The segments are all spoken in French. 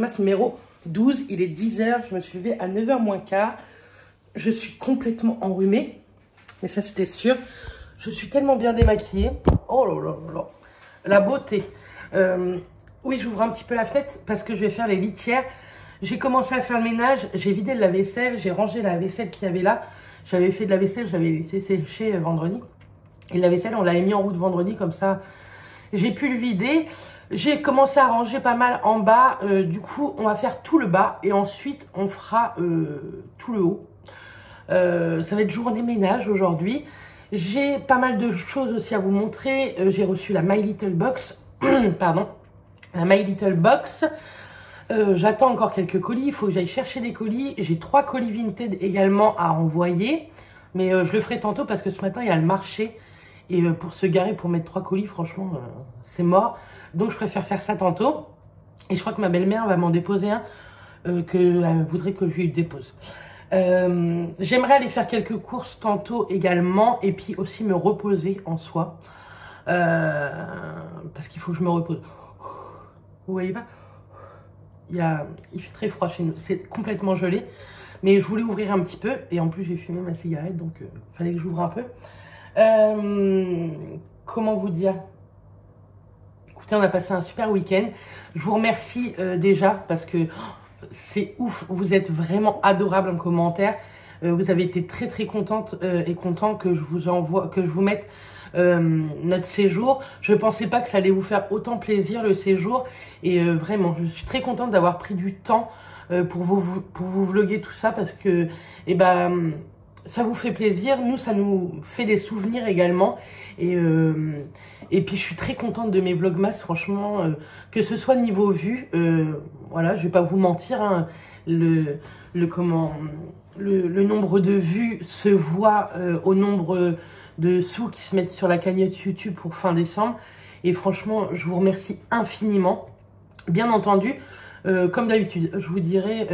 vlogmas numéro 12. Il est 10h, je me suis levée à 9h moins quart. Je suis complètement enrhumée, mais ça c'était sûr. Je suis tellement bien démaquillée. Oh là là là là. La beauté. Oui, j'ouvre un petit peu la fenêtre parce que je vais faire les litières. J'ai commencé à faire le ménage, j'ai vidé le lave-vaisselle, j'ai rangé la vaisselle qu'il y avait là. J'avais fait de la vaisselle, je l'avais laissé sécher vendredi. Et la vaisselle, on l'avait mis en route vendredi, comme ça, j'ai pu le vider. J'ai commencé à ranger pas mal en bas. Du coup, on va faire tout le bas et ensuite, on fera tout le haut. Ça va être journée ménage aujourd'hui. J'ai pas mal de choses aussi à vous montrer. J'ai reçu la My Little Box. Pardon. La My Little Box. J'attends encore quelques colis. Il faut que j'aille chercher des colis. J'ai 3 colis Vinted également à envoyer. Mais je le ferai tantôt parce que ce matin, il y a le marché. Et pour se garer, pour mettre 3 colis, franchement, c'est mort. Donc, je préfère faire ça tantôt. Et je crois que ma belle-mère va m'en déposer un qu'elle voudrait que je lui dépose. J'aimerais aller faire quelques courses tantôt également. Et puis aussi me reposer en soi. Parce qu'il faut que je me repose. Vous voyez pas? Il fait très froid chez nous. C'est complètement gelé. Mais je voulais ouvrir un petit peu. Et en plus, j'ai fumé ma cigarette. Donc, il fallait que j'ouvre un peu. Comment vous dire? Écoutez, on a passé un super week-end. Je vous remercie déjà parce que c'est ouf. Vous êtes vraiment adorables en commentaire. Vous avez été très très contente et content que je vous envoie, que je vous mette notre séjour. Je pensais pas que ça allait vous faire autant plaisir le séjour et vraiment, je suis très contente d'avoir pris du temps pour vous vlogger tout ça parce que ça vous fait plaisir, nous ça nous fait des souvenirs également et puis je suis très contente de mes vlogmas franchement, que ce soit niveau vue, voilà, je vais pas vous mentir, hein, le nombre de vues se voit au nombre de sous qui se mettent sur la cagnotte YouTube pour fin décembre et franchement je vous remercie infiniment. Bien entendu, comme d'habitude, je vous dirai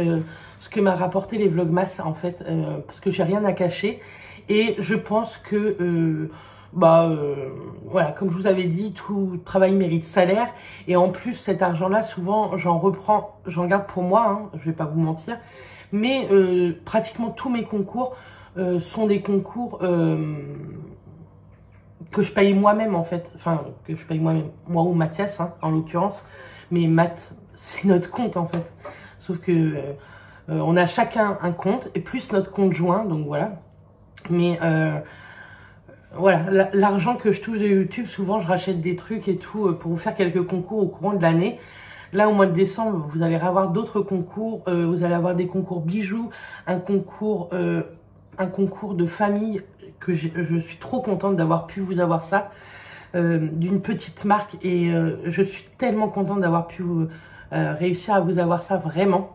ce que m'a rapporté les vlogmas en fait, parce que j'ai rien à cacher et je pense que voilà, comme je vous avais dit, tout travail mérite salaire et en plus cet argent-là, souvent j'en reprends, j'en garde pour moi, hein, je vais pas vous mentir, mais pratiquement tous mes concours sont des concours que je paye moi-même en fait, enfin que je paye moi-même, moi ou Mathias hein, en l'occurrence, mais Matt c'est notre compte en fait, sauf que on a chacun un compte et plus notre compte joint, donc voilà. Mais voilà, l'argent que je touche de YouTube, souvent je rachète des trucs et tout pour vous faire quelques concours au courant de l'année. Là au mois de décembre, vous allez avoir d'autres concours, vous allez avoir des concours bijoux, un concours de famille que je suis trop contente d'avoir pu vous avoir ça, d'une petite marque et je suis tellement contente d'avoir pu réussir à vous avoir ça vraiment.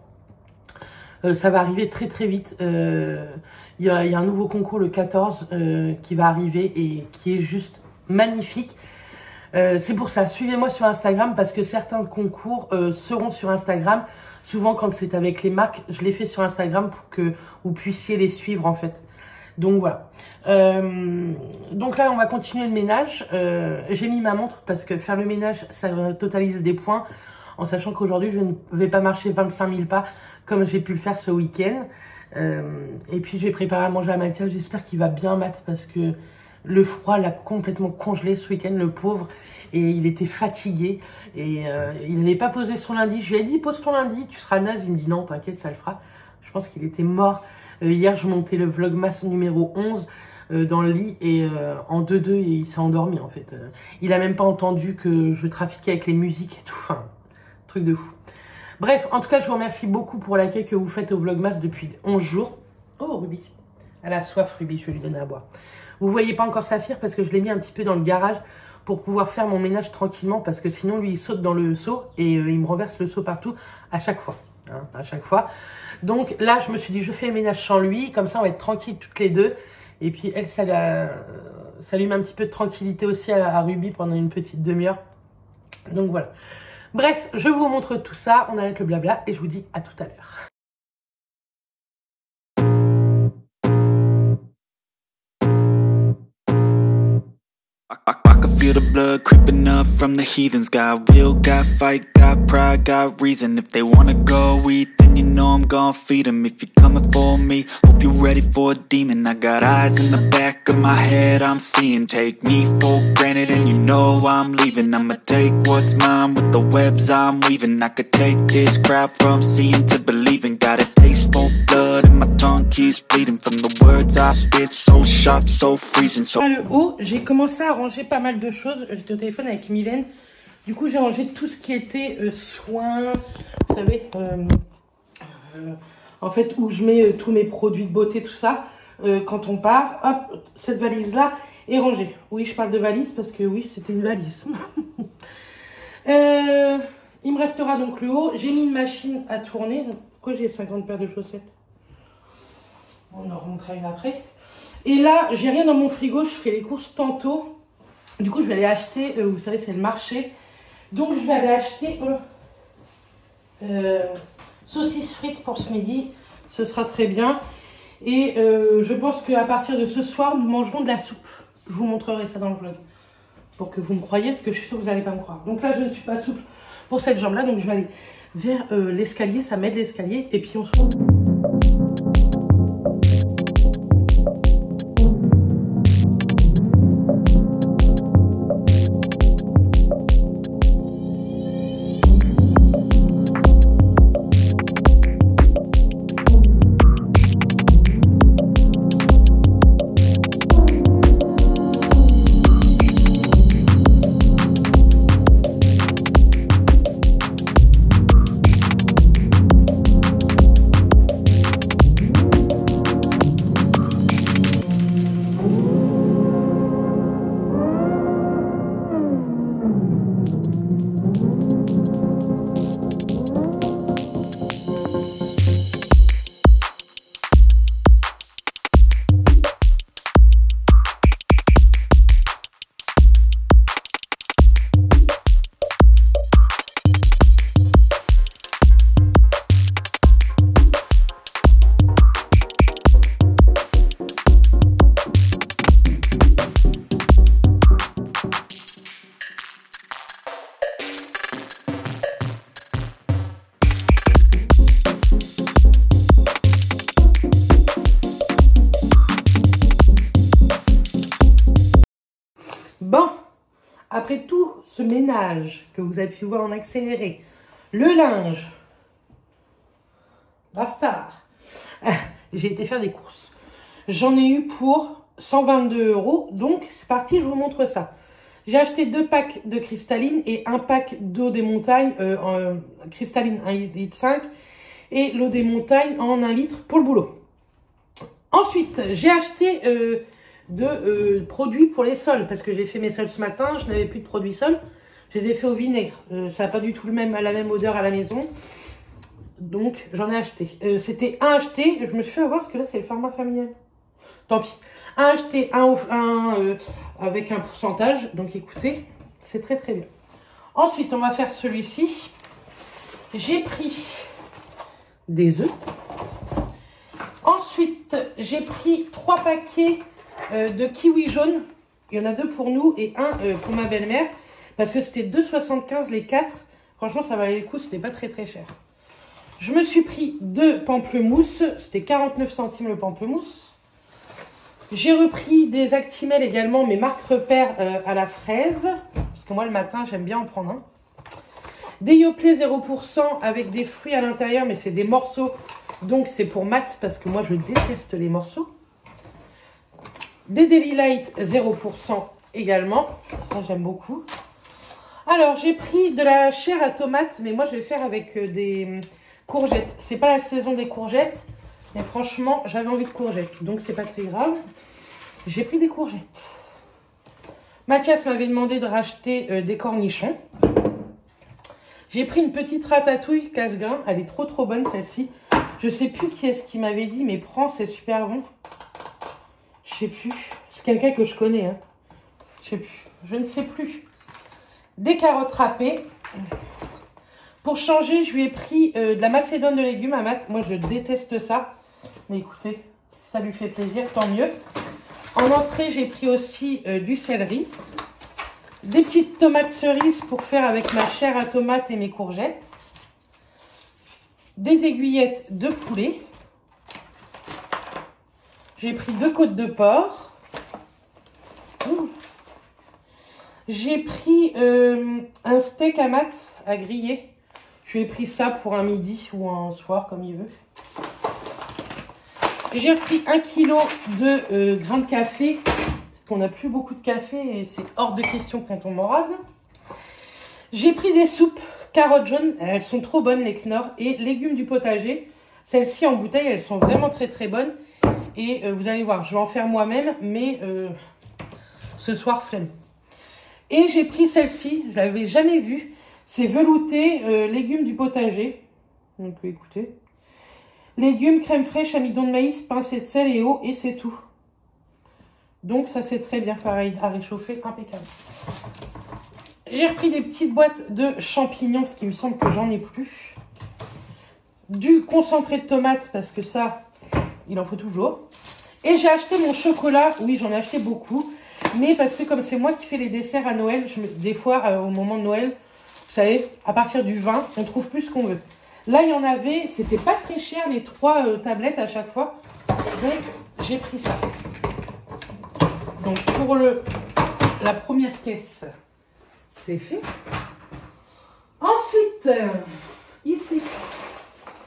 Ça va arriver très très vite. Il y a un nouveau concours le 14 qui va arriver et qui est juste magnifique. C'est pour ça, suivez-moi sur Instagram parce que certains concours seront sur Instagram. Souvent quand c'est avec les marques, je les fais sur Instagram pour que vous puissiez les suivre en fait. Donc voilà. Donc là on va continuer le ménage. J'ai mis ma montre parce que faire le ménage ça totalise des points. En sachant qu'aujourd'hui je ne vais pas marcher 25 000 pas comme j'ai pu le faire ce week-end. Et puis j'ai préparé à manger à Mathias, j'espère qu'il va bien Matt parce que le froid l'a complètement congelé ce week-end, le pauvre. Et il était fatigué et il n'avait pas posé son lundi. Je lui ai dit pose ton lundi, tu seras naze. Il me dit non t'inquiète ça le fera. Je pense qu'il était mort. Hier je montais le vlogmas numéro 11 dans le lit et en 2-2 il s'est endormi en fait. Il a même pas entendu que je trafiquais avec les musiques et tout, enfin truc de fou. Bref, en tout cas, je vous remercie beaucoup pour l'accueil que vous faites au Vlogmas depuis 11 jours. Oh, Ruby. Elle a soif, Ruby, je vais lui donner à boire. Vous voyez pas encore Saphir parce que je l'ai mis un petit peu dans le garage pour pouvoir faire mon ménage tranquillement parce que sinon, lui, il saute dans le seau et il me renverse le seau partout à chaque fois. Hein, à chaque fois. Donc là, je me suis dit, je fais le ménage sans lui. Comme ça, on va être tranquilles toutes les deux. Et puis, elle, ça lui met un petit peu de tranquillité aussi à Ruby pendant une petite demi-heure. Donc voilà. Bref, je vous montre tout ça, on arrête le blabla et je vous dis à tout à l'heure. feel the blood creeping up from the heathens. Got will, got fight, got pride, got reason. If they wanna go eat, then you know I'm gon' feed them. If you're coming for me, hope you're ready for a demon. I got eyes in the back of my head, I'm seeing. Take me for granted and you know I'm leaving. I'ma take what's mine with the webs I'm weaving. I could take this crowd from seeing to believing. Got a taste for blood and my tongue keeps bleeding from the words I spit, so sharp, so freezing. So le haut, j'ai commencé à ranger pas mal de choses. J'étais au téléphone avec Mylène. Du coup, j'ai rangé tout ce qui était soins, vous savez, en fait, où je mets tous mes produits de beauté, tout ça. Quand on part, hop, cette valise-là est rangée. Oui, je parle de valise parce que oui, c'était une valise. Il me restera donc le haut. J'ai mis une machine à tourner. Pourquoi j'ai 50 paires de chaussettes? On en remontera une après. Et là, j'ai rien dans mon frigo. Je ferai les courses tantôt. Du coup, je vais aller acheter, vous savez, c'est le marché. Donc, je vais aller acheter saucisses frites pour ce midi. Ce sera très bien. Et je pense qu'à partir de ce soir, nous mangerons de la soupe. Je vous montrerai ça dans le vlog. Pour que vous me croyiez, parce que je suis sûre que vous n'allez pas me croire. Donc là, je ne suis pas souple pour cette jambe-là. Donc, je vais aller vers l'escalier. Ça m'aide l'escalier. Et puis, on se retrouve. Bon, après tout ce ménage que vous avez pu voir en accéléré, le linge, la star, j'ai été faire des courses. J'en ai eu pour 122 €, donc c'est parti, je vous montre ça. J'ai acheté 2 packs de cristalline et un pack d'eau des montagnes, cristalline 1,5 litre et l'eau des montagnes en 1 litre pour le boulot. Ensuite, j'ai acheté produits pour les sols parce que j'ai fait mes sols ce matin, je n'avais plus de produits sols. Je les ai fait au vinaigre, ça n'a pas du tout la même odeur à la maison. Donc j'en ai acheté. C'était un acheté, je me suis fait avoir parce que là c'est le format familial. Tant pis. Un acheté, un avec un pourcentage. Donc écoutez, c'est très très bien. Ensuite, on va faire celui-ci. J'ai pris des œufs. Ensuite, j'ai pris 3 paquets de kiwi jaune. Il y en a 2 pour nous et un pour ma belle-mère. Parce que c'était 2,75 les 4. Franchement, ça valait le coup, c'était pas très très cher. Je me suis pris 2 pamplemousses. C'était 49 centimes le pamplemousse. J'ai repris des Actimel également, mes marques repères à la fraise. Parce que moi, le matin, j'aime bien en prendre un. Des Yoplait 0% avec des fruits à l'intérieur, mais c'est des morceaux. Donc, c'est pour Matt, parce que moi, je déteste les morceaux. Des Deli Light 0% également. Ça, j'aime beaucoup. Alors, j'ai pris de la chair à tomate, mais moi, je vais faire avec des courgettes. C'est pas la saison des courgettes, mais franchement, j'avais envie de courgettes. Donc, c'est pas très grave. J'ai pris des courgettes. Mathias m'avait demandé de racheter des cornichons. J'ai pris une petite ratatouille casse-grain. Elle est trop trop bonne celle-ci. Je sais plus qui est-ce qui m'avait dit, mais prends, c'est super bon. Je sais plus. C'est quelqu'un que je connais. Hein. Je sais plus. Je ne sais plus. Des carottes râpées. Pour changer, je lui ai pris de la macédoine de légumes à Matt. Moi, je déteste ça. Mais écoutez, si ça lui fait plaisir, tant mieux. En entrée, j'ai pris aussi du céleri. Des petites tomates cerises pour faire avec ma chair à tomate et mes courgettes. Des aiguillettes de poulet. J'ai pris 2 côtes de porc. J'ai pris un steak à mat à griller. Je lui ai pris ça pour un midi ou un soir, comme il veut. J'ai repris 1 kg de grains de café. Parce qu'on n'a plus beaucoup de café et c'est hors de question quand on morade. J'ai pris des soupes carottes jaunes. Elles sont trop bonnes, les Knorr. Et légumes du potager. Celles-ci en bouteille, elles sont vraiment très très bonnes. Et vous allez voir, je vais en faire moi-même. Mais ce soir, flemme. Et j'ai pris celle-ci. Je ne l'avais jamais vue. C'est velouté, légumes du potager. Donc écoutez. Légumes, crème fraîche, amidon de maïs, pincée de sel et eau. Et c'est tout. Donc ça c'est très bien, pareil, à réchauffer, impeccable. J'ai repris des petites boîtes de champignons, parce qu'il me semble que j'en ai plus. Du concentré de tomates, parce que ça, il en faut toujours. Et j'ai acheté mon chocolat, oui j'en ai acheté beaucoup. Mais parce que comme c'est moi qui fais les desserts à Noël, des fois au moment de Noël, vous savez, à partir du 20, on trouve plus ce qu'on veut. Là il y en avait, c'était pas très cher les 3 tablettes à chaque fois. Donc j'ai pris ça. Donc pour la première caisse, c'est fait. Ensuite, ici,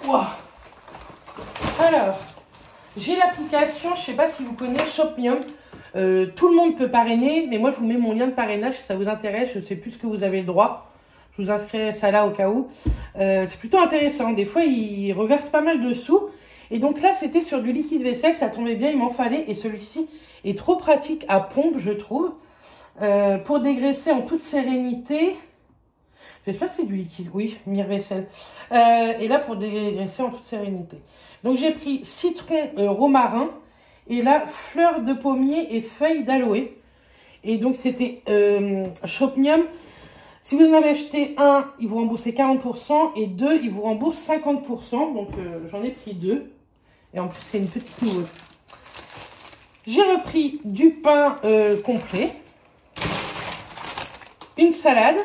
wow. Alors, j'ai l'application, je ne sais pas si vous connaissez, Shopmium. Tout le monde peut parrainer, mais moi je vous mets mon lien de parrainage si ça vous intéresse. Je ne sais plus ce que vous avez le droit. Je vous inscrirai ça là au cas où. C'est plutôt intéressant. Des fois, ils reversent pas mal de sous. Et donc là, c'était sur du liquide vaisselle. Ça tombait bien, il m'en fallait. Et celui-ci est trop pratique à pompe, je trouve. Pour dégraisser en toute sérénité. J'espère que c'est du liquide. Oui, mire-vaisselle. Et là, pour dégraisser en toute sérénité. Donc, j'ai pris citron romarin. Et là, fleurs de pommier et feuilles d'aloe. Et donc, c'était Shopmium. Si vous en avez acheté un, ils vous remboursent 40%. Et 2, ils vous remboursent 50%. Donc, j'en ai pris 2. Et en plus, c'est une petite nouveauté. J'ai repris du pain complet. Une salade.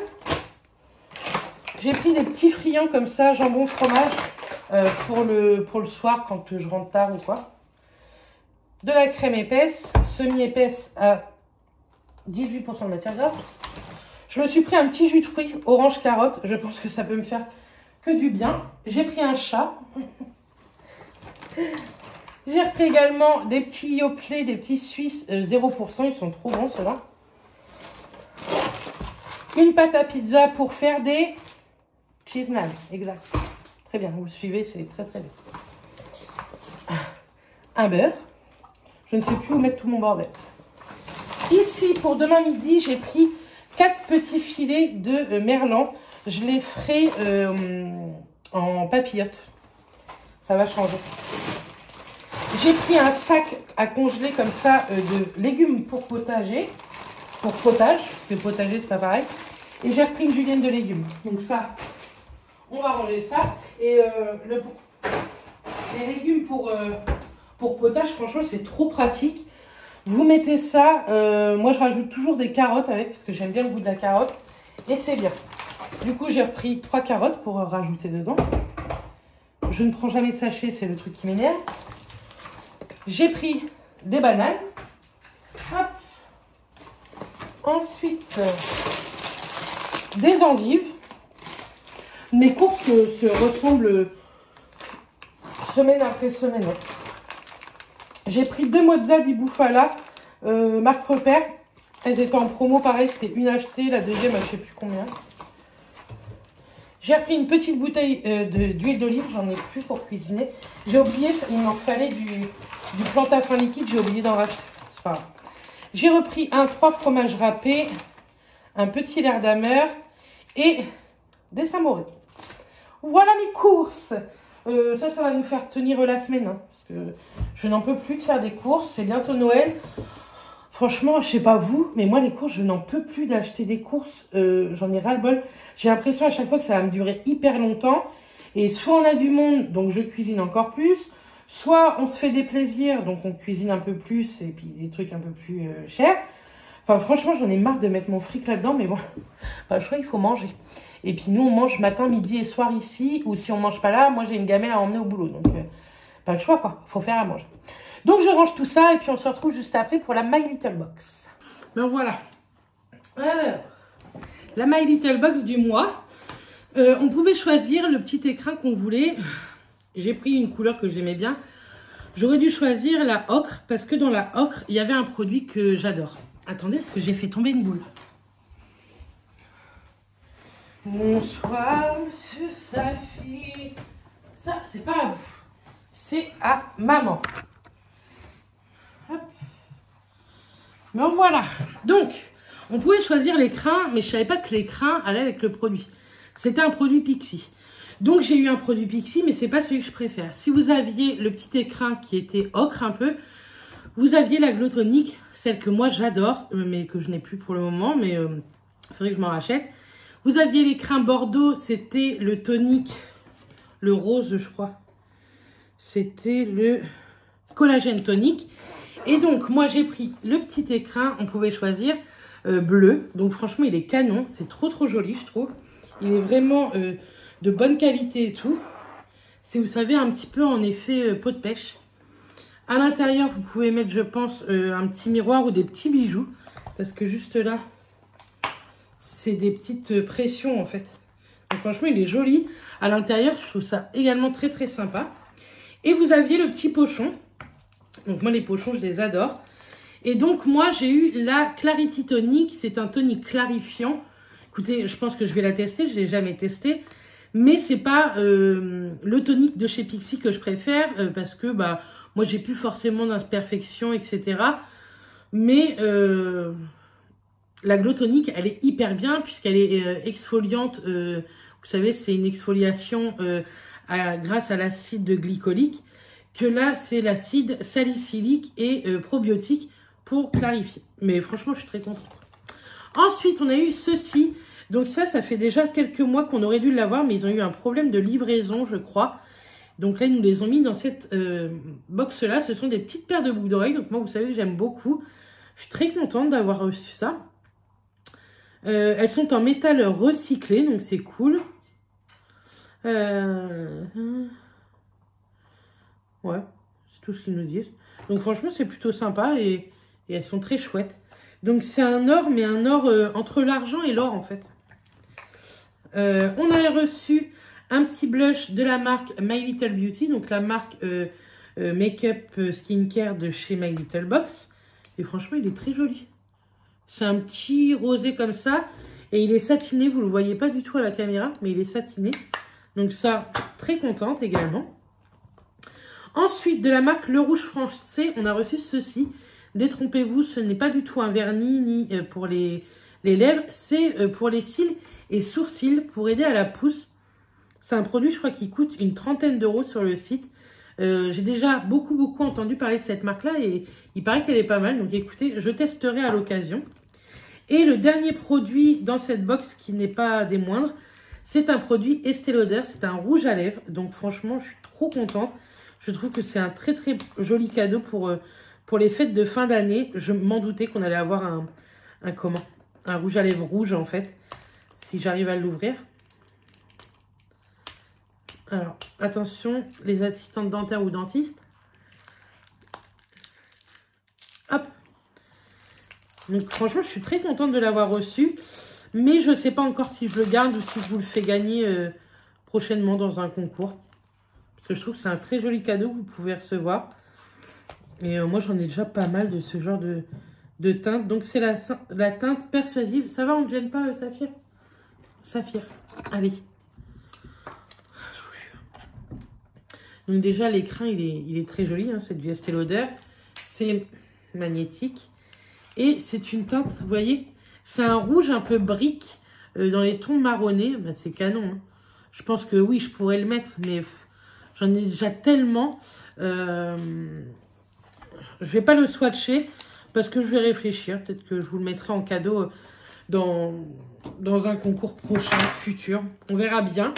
J'ai pris des petits friands comme ça, jambon fromage, pour le soir quand je rentre tard ou quoi. De la crème épaisse, semi-épaisse à 18% de matière grasse. Je me suis pris un petit jus de fruits, orange carotte. Je pense que ça peut me faire que du bien. J'ai pris un chat. J'ai repris également des petits Yoplait, des petits Suisses 0%. Ils sont trop bons ceux-là. Une pâte à pizza pour faire des cheese naan. Exact. Très bien, vous le suivez, c'est très très bien. Un beurre. Je ne sais plus où mettre tout mon bordel. Ici, pour demain midi, j'ai pris 4 petits filets de merlan. Je les ferai en papillote. Ça va changer. J'ai pris un sac à congeler comme ça de légumes pour potager. Pour potage, parce que potager c'est pas pareil. Et j'ai repris une julienne de légumes. Donc ça, on va ranger ça. Et les légumes pour potage, franchement c'est trop pratique. Vous mettez ça, moi je rajoute toujours des carottes avec, parce que j'aime bien le goût de la carotte. Et c'est bien. Du coup j'ai repris 3 carottes pour rajouter dedans. Je ne prends jamais de sachet, c'est le truc qui m'énerve. J'ai pris des bananes. Hop. Ensuite, des endives. Mes courses se ressemblent semaine après semaine. J'ai pris 2 mozza di bufala, marque Repère. Elles étaient en promo, pareil, c'était une achetée, la deuxième, je ne sais plus combien. J'ai repris une petite bouteille d'huile d'olive, j'en ai plus pour cuisiner. J'ai oublié, il m'en fallait du Plantafin liquide, j'ai oublié d'en racheter. C'est pas grave. J'ai repris 3 fromages râpés, un petit lard d'Hammer et des Saint-Mauré. Voilà mes courses. Ça va nous faire tenir la semaine. Hein, parce que je n'en peux plus de faire des courses. C'est bientôt Noël. Franchement, je sais pas vous, mais moi les courses, je n'en peux plus d'acheter des courses. J'en ai ras-le-bol. J'ai l'impression à chaque fois que ça va me durer hyper longtemps. Et soit on a du monde, donc je cuisine encore plus. Soit on se fait des plaisirs, donc on cuisine un peu plus et puis des trucs un peu plus chers. Enfin, franchement, j'en ai marre de mettre mon fric là-dedans, mais bon, pas le choix, il faut manger. Et puis nous, on mange matin, midi et soir ici, ou si on mange pas là, moi j'ai une gamelle à emmener au boulot. Donc, pas le choix, quoi. Faut faire à manger. Donc, je range tout ça, et puis on se retrouve juste après pour la My Little Box. Ben voilà. Alors, la My Little Box du mois. On pouvait choisir le petit écrin qu'on voulait. J'ai pris une couleur que j'aimais bien. J'aurais dû choisir la ocre, parce que dans la ocre, il y avait un produit que j'adore. Attendez, parce que j'ai fait tomber une boule. Bonsoir, monsieur Safi. Ça, c'est pas à vous. C'est à maman. Hop. Donc voilà. Donc, on pouvait choisir l'écrin, mais je savais pas que l'écrin allait avec le produit. C'était un produit Pixi. Donc, j'ai eu un produit Pixi, mais c'est pas celui que je préfère. Si vous aviez le petit écrin qui était ocre un peu, vous aviez la Glow Tonic, celle que moi j'adore, mais que je n'ai plus pour le moment, mais il faudrait que je m'en rachète. Vous aviez l'écrin Bordeaux, c'était le tonique, le rose je crois. C'était le collagène tonique. Et donc moi j'ai pris le petit écrin, on pouvait choisir bleu. Donc franchement il est canon, c'est trop joli je trouve. Il est vraiment de bonne qualité et tout. C'est, vous savez, un petit peu en effet peau de pêche. À l'intérieur, vous pouvez mettre, je pense, un petit miroir ou des petits bijoux. Parce que juste là, c'est des petites pressions, en fait. Donc, franchement, il est joli. À l'intérieur, je trouve ça également très sympa. Et vous aviez le petit pochon. Donc, moi, les pochons, je les adore. Et donc, moi, j'ai eu la Clarity Tonic. C'est un tonique clarifiant. Écoutez, je pense que je vais la tester. Je ne l'ai jamais testé. Mais c'est pas le tonique de chez Pixi que je préfère. Parce que, bah... moi, j'ai plus forcément d'imperfections, etc. Mais la Glow Tonic, elle est hyper bien puisqu'elle est exfoliante. Vous savez, c'est une exfoliation grâce à l'acide glycolique. Que là, c'est l'acide salicylique et probiotique pour clarifier. Mais franchement, je suis très contente. Ensuite, on a eu ceci. Donc ça fait déjà quelques mois qu'on aurait dû l'avoir. Mais ils ont eu un problème de livraison, je crois. Donc là, ils nous les ont mis dans cette box-là. Ce sont des petites paires de boucles d'oreilles. Donc moi, vous savez que j'aime beaucoup. Je suis très contente d'avoir reçu ça. Elles sont en métal recyclé. Donc c'est cool. Ouais, c'est tout ce qu'ils nous disent. Donc franchement, c'est plutôt sympa. Et elles sont très chouettes. Donc c'est un or, mais un or entre l'argent et l'or en fait. On a reçu... un petit blush de la marque My Little Beauty, donc la marque Make-up Skincare de chez My Little Box. Et franchement, il est très joli. C'est un petit rosé comme ça. Et il est satiné, vous ne le voyez pas du tout à la caméra, mais il est satiné. Donc ça, très contente également. Ensuite, de la marque Le Rouge Français, on a reçu ceci. Détrompez-vous, ce n'est pas du tout un vernis ni pour les lèvres. C'est pour les cils et sourcils, pour aider à la pousse. C'est un produit, je crois, qui coûte une trentaine d'euros sur le site. J'ai déjà beaucoup entendu parler de cette marque-là et il paraît qu'elle est pas mal. Donc écoutez, je testerai à l'occasion. Et le dernier produit dans cette box, qui n'est pas des moindres, c'est un produit Estée Lauder. C'est un rouge à lèvres. Donc franchement, je suis trop contente. Je trouve que c'est un très joli cadeau pour les fêtes de fin d'année. Je m'en doutais qu'on allait avoir un rouge à lèvres rouge en fait, si j'arrive à l'ouvrir. Alors, attention, les assistantes dentaires ou dentistes. Hop. Donc, franchement, je suis très contente de l'avoir reçu. Mais je ne sais pas encore si je le garde ou si je vous le fais gagner prochainement dans un concours. Parce que je trouve que c'est un très joli cadeau que vous pouvez recevoir. Et moi, j'en ai déjà pas mal de ce genre de teinte. Donc, c'est la teinte persuasive. Ça va, on ne gêne pas, Saphir? Saphir, allez. Donc déjà, l'écrin, il est très joli, hein, c'est du Estée Lauder. C'est magnétique. Et c'est une teinte, vous voyez, c'est un rouge un peu brique dans les tons marronnés. Bah, c'est canon. Hein. Je pense que oui, je pourrais le mettre, mais j'en ai déjà tellement. Je vais pas le swatcher parce que je vais réfléchir. Peut-être que je vous le mettrai en cadeau dans un concours prochain, futur. On verra bien.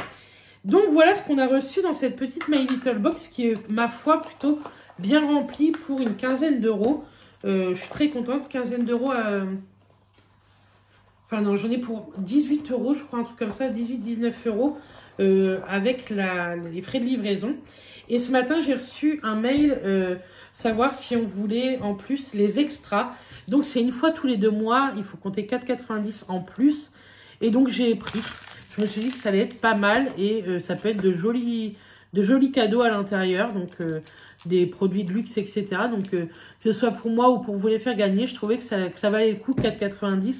Donc voilà ce qu'on a reçu dans cette petite My Little Box qui est, ma foi, plutôt bien remplie pour une quinzaine d'euros. Je suis très contente, quinzaine d'euros Enfin non, j'en ai pour 18 €, je crois, un truc comme ça, 18-19 € avec les frais de livraison. Et ce matin, j'ai reçu un mail savoir si on voulait en plus les extras. Donc c'est une fois tous les 2 mois, il faut compter 4,90 € en plus. Et donc j'ai pris. Je me suis dit que ça allait être pas mal et ça peut être de jolis cadeaux à l'intérieur. Donc des produits de luxe, etc. Donc que ce soit pour moi ou pour vous les faire gagner, je trouvais que ça valait le coup, 4,90 €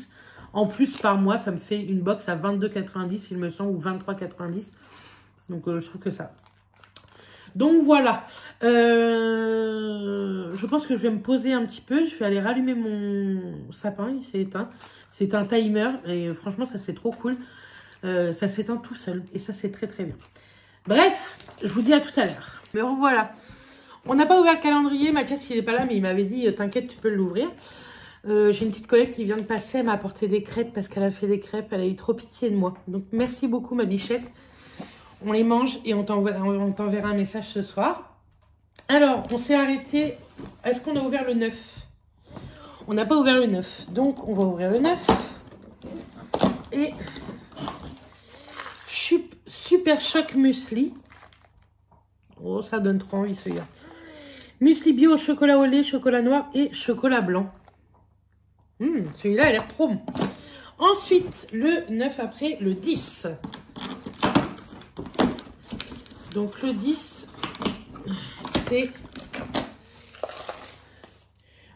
en plus par mois. Ça me fait une box à 22,90 € il me semble, ou 23,90 €. Donc je trouve que ça. Donc voilà, je pense que je vais me poser un petit peu, je vais aller rallumer mon sapin, il s'est éteint. C'est un timer et franchement ça c'est trop cool, ça s'éteint tout seul et ça c'est très très bien. Bref, je vous dis à tout à l'heure. Mais voilà, on n'a pas ouvert le calendrier, Mathias il n'est pas là mais il m'avait dit t'inquiète tu peux l'ouvrir. J'ai une petite collègue qui vient de passer, elle m'a apporté des crêpes parce qu'elle a fait des crêpes, elle a eu trop pitié de moi. Donc merci beaucoup ma bichette. On les mange et on t'enverra un message ce soir. Alors, on s'est arrêté. Est-ce qu'on a ouvert le 9? On n'a pas ouvert le 9. Donc, on va ouvrir le 9. Et Super Choc Muesli. Oh, ça donne trop envie celui-là. Muesli bio au chocolat au lait, chocolat noir et chocolat blanc. Celui-là a l'air trop bon. Ensuite, le 9 après, le 10. Donc le 10, c'est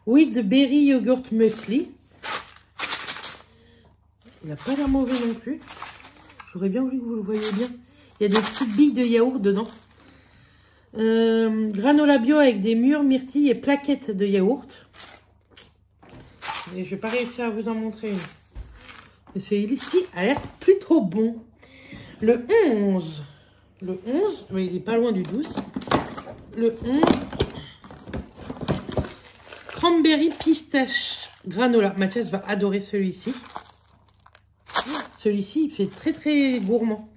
With the Berry Yogurt Muesli. Il n'a pas l'air mauvais non plus. J'aurais bien voulu que vous le voyez bien. Il y a des petites billes de yaourt dedans. Granola bio avec des mûres, myrtilles et plaquettes de yaourt. Et je vais pas réussir à vous en montrer une. Mais celui-ci a l'air plutôt bon. Le 11... Le 11, mais il est pas loin du 12. Le 11, cranberry pistache granola. Mathias va adorer celui-ci. Celui-ci, il fait très très gourmand.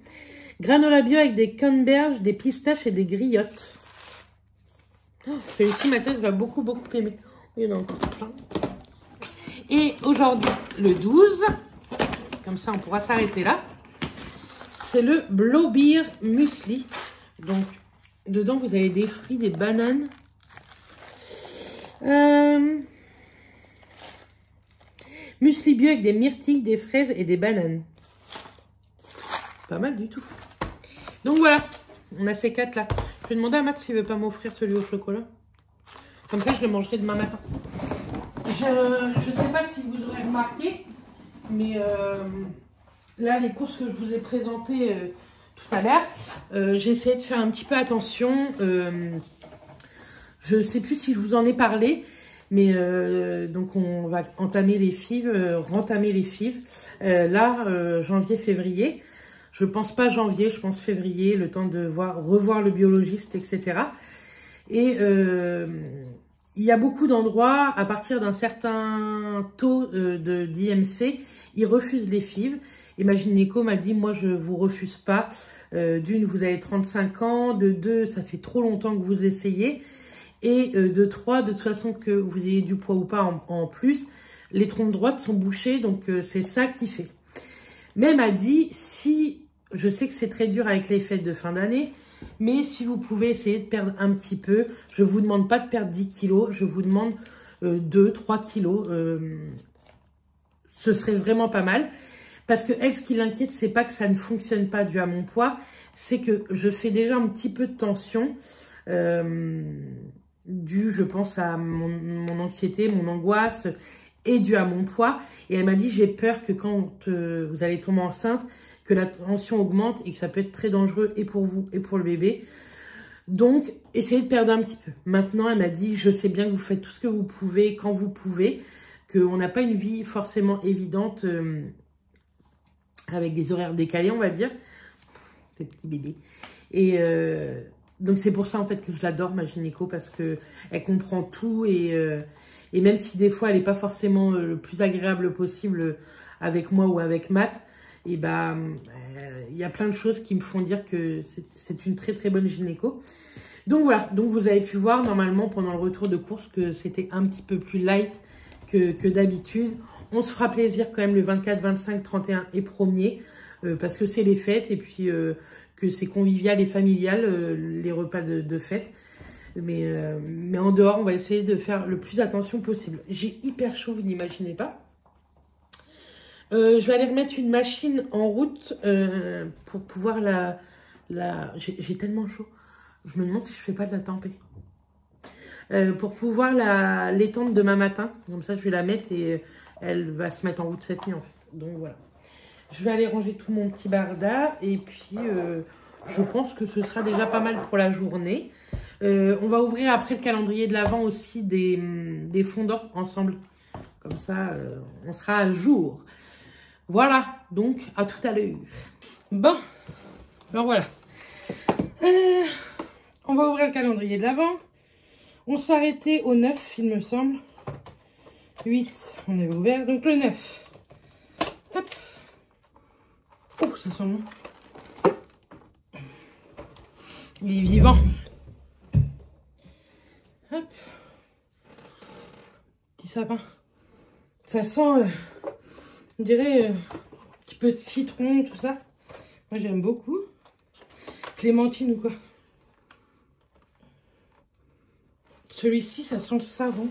Granola bio avec des canneberges, des pistaches et des griottes. Celui-ci, Mathias va beaucoup aimer. Il y en a encore plein. Et aujourd'hui, le 12, comme ça on pourra s'arrêter là. C'est le Blaubeer Muesli. Donc, dedans, vous avez des fruits, des bananes. Muesli bio avec des myrtilles, des fraises et des bananes. Pas mal du tout. Donc voilà, on a ces 4 là. Je vais demander à Max s'il veut pas m'offrir celui au chocolat. Comme ça, je le mangerai demain matin. Je sais pas si vous aurez remarqué, mais... là, les courses que je vous ai présentées tout à l'heure, j'ai essayé de faire un petit peu attention. Je ne sais plus si je vous en ai parlé, mais donc on va entamer les fives, rentamer les fives. Là, janvier, février. Je pense pas janvier, je pense février, le temps de revoir le biologiste, etc. Et il y a beaucoup d'endroits, à partir d'un certain taux d'IMC, ils refusent les fives. Et ma gynéco m'a dit, moi, je vous refuse pas. D'une, vous avez 35 ans. De 2, ça fait trop longtemps que vous essayez. Et de 3, de toute façon, que vous ayez du poids ou pas en plus, les trompes droites sont bouchées. Donc, c'est ça qui fait. Mais elle m'a dit, si, je sais que c'est très dur avec les fêtes de fin d'année, mais si vous pouvez essayer de perdre un petit peu, je vous demande pas de perdre 10 kilos, je vous demande 2-3 kilos. Ce serait vraiment pas mal. Parce que elle, ce qui l'inquiète, c'est pas que ça ne fonctionne pas dû à mon poids, c'est que je fais déjà un petit peu de tension, dû, je pense, à mon anxiété, mon angoisse, et dû à mon poids. Et elle m'a dit, j'ai peur que quand vous allez tomber enceinte, que la tension augmente et que ça peut être très dangereux et pour vous et pour le bébé. Donc, essayez de perdre un petit peu. Maintenant, elle m'a dit, je sais bien que vous faites tout ce que vous pouvez, quand vous pouvez, qu'on n'a pas une vie forcément évidente, avec des horaires décalés, on va dire. Ces petits bébés. Et donc, c'est pour ça, en fait, que je l'adore, ma gynéco, parce qu'elle comprend tout. Et même si, des fois, elle n'est pas forcément le plus agréable possible avec moi ou avec Matt, et bah, il y a plein de choses qui me font dire que c'est une très, très bonne gynéco. Donc, voilà. Donc, vous avez pu voir, normalement, pendant le retour de course, que c'était un petit peu plus light que d'habitude. On se fera plaisir quand même le 24, 25, 31 et 1er. Parce que c'est les fêtes et puis que c'est convivial et familial, les repas de fête. Mais en dehors, on va essayer de faire le plus attention possible. J'ai hyper chaud, vous n'imaginez pas. Je vais aller remettre une machine en route pour pouvoir J'ai tellement chaud. Je me demande si je fais pas de la tempée. Pour pouvoir l'étendre demain matin. Comme ça, je vais la mettre et elle va se mettre en route cette nuit en fait. Donc voilà. Je vais aller ranger tout mon petit barda et puis je pense que ce sera déjà pas mal pour la journée. On va ouvrir après le calendrier de l'Avent aussi des fondants ensemble. Comme ça, on sera à jour. Voilà, donc à tout à l'heure. Bon, alors voilà. On va ouvrir le calendrier de l'Avent. On s'est arrêté au 9, il me semble. 8, on avait ouvert. Donc le 9. Hop. Oh, ça sent bon. Il est vivant. Hop. Petit sapin. Ça sent, on dirait, un petit peu de citron, tout ça. Moi, j'aime beaucoup. Clémentine ou quoi. Celui-ci, ça sent le savon.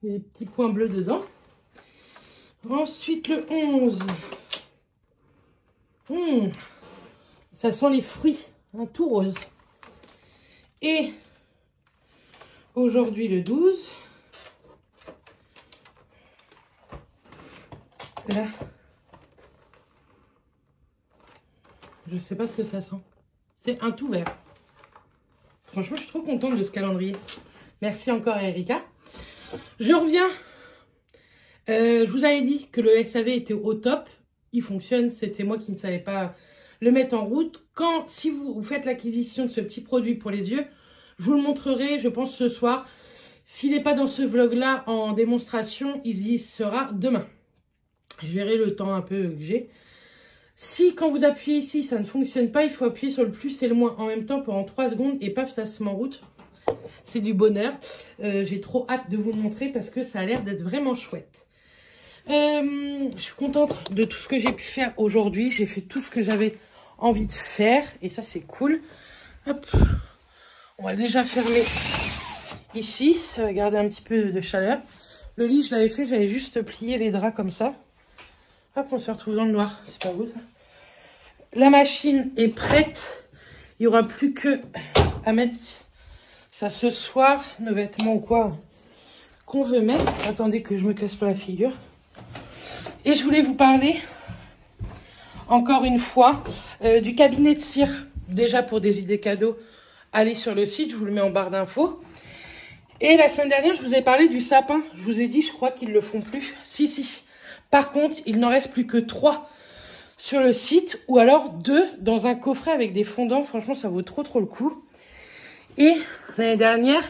Il y a des petits points bleus dedans. Ensuite, le 11. Ça sent les fruits, hein, tout rose. Et aujourd'hui, le 12. Là. Je sais pas ce que ça sent. C'est un tout vert. Franchement, je suis trop contente de ce calendrier. Merci encore à Erika. Je reviens. Je vous avais dit que le SAV était au top. Il fonctionne. C'était moi qui ne savais pas le mettre en route. Si vous faites l'acquisition de ce petit produit pour les yeux, je vous le montrerai, je pense, ce soir. S'il n'est pas dans ce vlog-là en démonstration, il y sera demain. Je verrai le temps un peu que j'ai. Si quand vous appuyez ici, ça ne fonctionne pas, il faut appuyer sur le plus et le moins en même temps pendant 3 secondes et paf, ça se met en route. C'est du bonheur. J'ai trop hâte de vous montrer parce que ça a l'air d'être vraiment chouette. Je suis contente de tout ce que j'ai pu faire aujourd'hui. J'ai fait tout ce que j'avais envie de faire et ça, c'est cool. Hop. On va déjà fermer ici. Ça va garder un petit peu de chaleur. Le lit, je l'avais fait, j'avais juste plié les draps comme ça. Hop, on se retrouve dans le noir. C'est pas beau, ça. La machine est prête. Il n'y aura plus que à mettre ça ce soir. Nos vêtements ou quoi qu'on veut mettre. Attendez que je me casse pas la figure. Et je voulais vous parler, encore une fois, du cabinet de cire. Déjà, pour des idées cadeaux, allez sur le site. Je vous le mets en barre d'infos. Et la semaine dernière, je vous ai parlé du sapin. Je vous ai dit, je crois qu'ils ne le font plus. Si. Par contre, il n'en reste plus que 3 sur le site. Ou alors 2 dans un coffret avec des fondants. Franchement, ça vaut trop le coup. Et l'année dernière,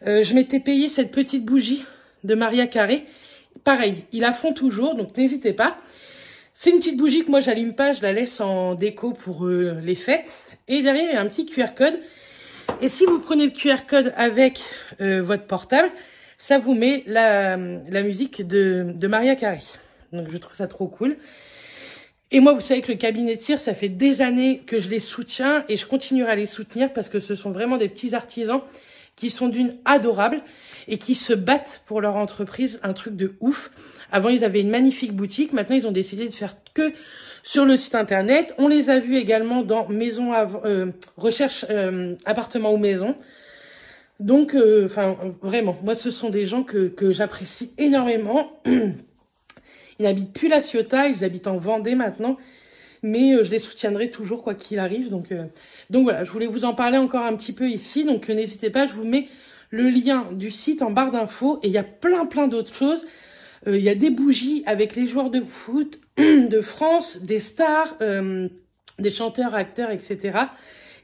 je m'étais payé cette petite bougie de Maria Carré. Pareil, ils la font toujours, donc n'hésitez pas. C'est une petite bougie que moi, j'allume pas. Je la laisse en déco pour les fêtes. Et derrière, il y a un petit QR code. Et si vous prenez le QR code avec votre portable, ça vous met la musique de Maria Carré. Donc, je trouve ça trop cool. Et moi, vous savez que le cabinet de cire, ça fait des années que je les soutiens et je continuerai à les soutenir parce que ce sont vraiment des petits artisans qui sont d'une adorable et qui se battent pour leur entreprise, un truc de ouf. Avant, ils avaient une magnifique boutique. Maintenant, ils ont décidé de faire que sur le site internet. On les a vus également dans maison recherche appartement ou maison. Donc, vraiment, moi, ce sont des gens que j'apprécie énormément. Ils n'habitent plus la Ciotat, ils habitent en Vendée maintenant. Mais je les soutiendrai toujours quoi qu'il arrive. Donc voilà, je voulais vous en parler encore un petit peu ici. Donc n'hésitez pas, je vous mets le lien du site en barre d'infos. Et il y a plein d'autres choses. Il y a des bougies avec les joueurs de foot de France, des stars, des chanteurs, acteurs, etc.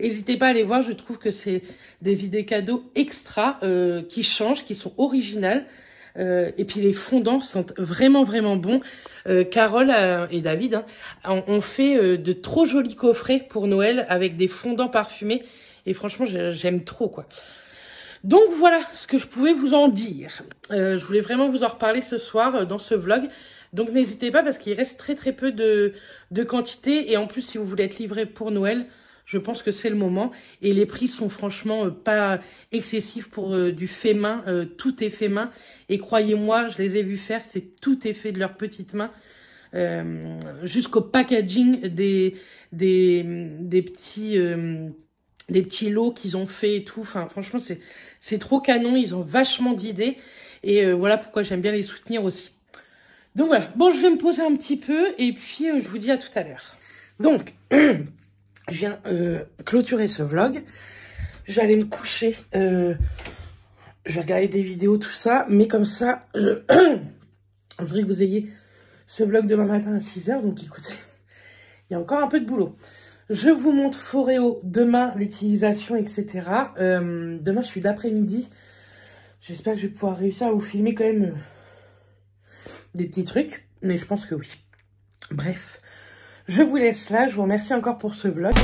N'hésitez pas à aller voir, je trouve que c'est des idées cadeaux extra qui changent, qui sont originales. Et puis les fondants sont vraiment bons. Carole et David ont fait de trop jolis coffrets pour Noël avec des fondants parfumés. Et franchement, j'aime trop, quoi. Donc voilà ce que je pouvais vous en dire. Je voulais vraiment vous en reparler ce soir dans ce vlog. Donc n'hésitez pas parce qu'il reste très peu de quantité. Et en plus, si vous voulez être livré pour Noël, je pense que c'est le moment. Et les prix sont franchement pas excessifs pour du fait main. Tout est fait main. Et croyez-moi, je les ai vus faire. C'est tout est fait de leurs petites mains. Jusqu'au packaging des petits lots qu'ils ont fait et tout. Enfin, franchement, c'est trop canon. Ils ont vachement d'idées. Et voilà pourquoi j'aime bien les soutenir aussi. Donc voilà. Bon, je vais me poser un petit peu. Et puis, je vous dis à tout à l'heure. Donc, je viens clôturer ce vlog. J'allais me coucher. Je vais regarder des vidéos, tout ça. Mais comme ça, je voudrais que vous ayez ce vlog demain matin à 6 h. Donc écoutez, il y a encore un peu de boulot. Je vous montre Foreo demain, l'utilisation, etc. Demain, je suis d'après-midi. J'espère que je vais pouvoir réussir à vous filmer quand même des petits trucs. Mais je pense que oui. Bref, je vous laisse là. Je vous remercie encore pour ce vlog.